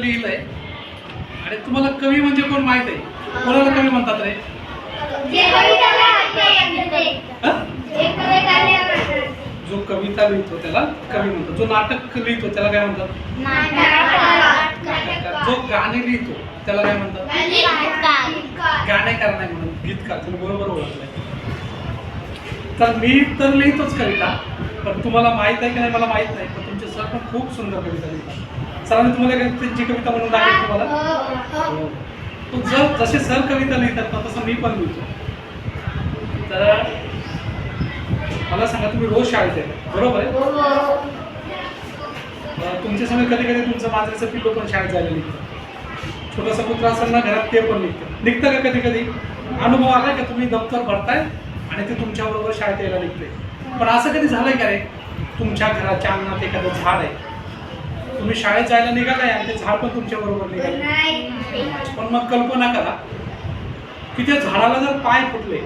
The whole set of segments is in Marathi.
लिहिलंय आणि तुम्हाला कवी म्हणजे कोण माहित आहे? कोणाला कवी म्हणतात रे? जो कविता लिहितो त्याला कवी म्हणतात. जो नाटक लिहितो त्याला काय म्हणतात? जो गाणे लिहितो त्याला काय म्हणतात? गाणेकार नाही म्हणून गीतकार. तुम्ही बरोबर ओळखलंय. तर मी तर लिहितोच कविता, पण तुम्हाला माहित आहे की नाही मला माहित नाही, पण तुमचे सर पण खूप सुंदर कविता लिहितात. सरांनी तुम्हाला त्यांची कविता म्हणून दाखवली तुम्हाला. तो जसे सर कविता लिहितात ना तसं मी पण लिहितो. तर मला सांगा, तुम्ही रोज शाळेत आहे बरोबर आहे? तुमच्या समोर कधी कधी तुमचं मांजरीचं पिल्लू पण शाळेत जायला निघतं. छोटंसं कुत्र असेल ना घरात ते पण निघतं का कधी कधी? अनुभव आला का तुम्ही दप्तर भरताय आणि ते तुमच्याबरोबर शाळेत यायला निघते? पण असं कधी झालंय का रे, तुमच्या घराच्या अंगणात एखादं झाड आहे, तुम्ही शाळेत जायला निघालाय आणि ते झाड पण तुमच्या बरोबर निघाले? पण मग कल्पना करा की त्या झाडाला जर पाय फुटले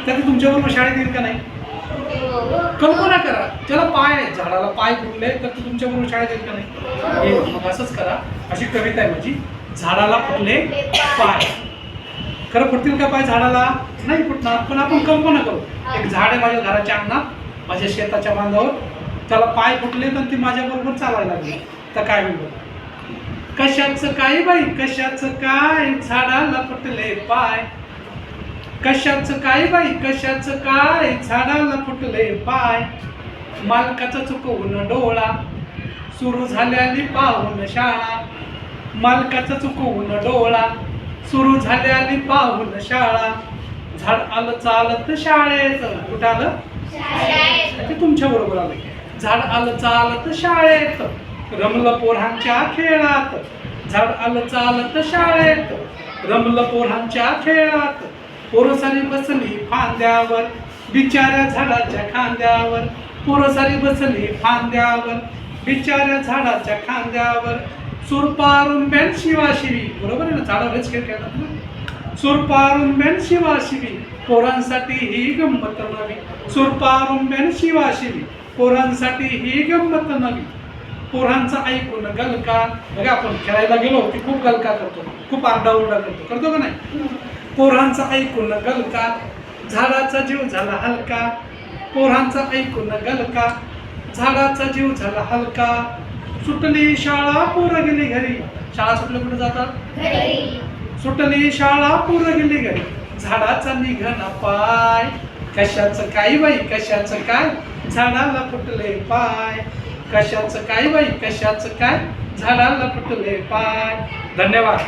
तर ते तुमच्या बरोबर शाळेत येईल का नाही? कल्पना करा, त्याला पाय आहे, झाडाला पाय फुटले तर ते तुमच्या बरोबर शाळेत येईल का नाही? मग असंच करा. अशी कविता आहे माझी, झाडाला फुटले पाय. खरं फुटतील का पाय झाडाला? नाही फुटणार. पण आपण कल्पना करू, एक झाड आहे माझ्या घराच्या अंगणात, माझ्या शेताच्या बांधावर, त्याला पाय फुटले तर ती माझ्या बरोबर चालायला लागली तर काय होईल? कशाचं काय बाई कशाचं काय, झाडाला फुटले पाय. कशाचं काय बाई कशाचं काय, झाडाला फुटले पाय. मालकाचा चुकवून डोळा, सुरू झाल्याली पाहून शाळा. मालकाचा चुकवून डोळा, सुरू झाल्याली पाहून शाळा. झाड आलं चालत शाळेत. कुठं आलं? ते तुमच्या बरोबर आलं. झाड आलं चालत शाळेत, रमलं पोरांच्या खेळात. झाड आलं चालत शाळेत, रमलं पोरांच्या खेळात. पोरं सारी बसली फांद्यावर, बिचाऱ्या झाडाच्या खांद्यावर. पोरं सारी बसली फांद्यावर, बिचाऱ्या झाडाच्या खांद्यावर. सुरपारून बॅन शिवाशिवी. बरोबर आहे ना, झाडावरच खेळ खेळतात ना. सुरपारून बॅन शिवाशिवी, पोरांसाठी ही गंमत नवी. सुरपारून बॅन शिवाशिवी, पोरांसाठी ही गंमत नवी. पोरांचा ऐकून गलका. बघा आपण खेळायला गेलो की खूप गलका करतो, खूप आरडाओरडा करतो का नाही? पोरांचा ऐकून गलका, झाडाचा जीव झाला हलका. पोरांचा ऐकून गलका, झाडाचा जीव झाला हलका. सुटली शाळा पोरं गेली घरी. शाळा सुटली कुठे जातात? सुटली शाळा पोरं गेली घरी. झाडाचा निघना पाय. कशाचं काय बाई कशाचं काय, झाडाला फुटले पाय. कशाचं काय बाई कशाचं काय, झाडाला फुटले पाय. धन्यवाद.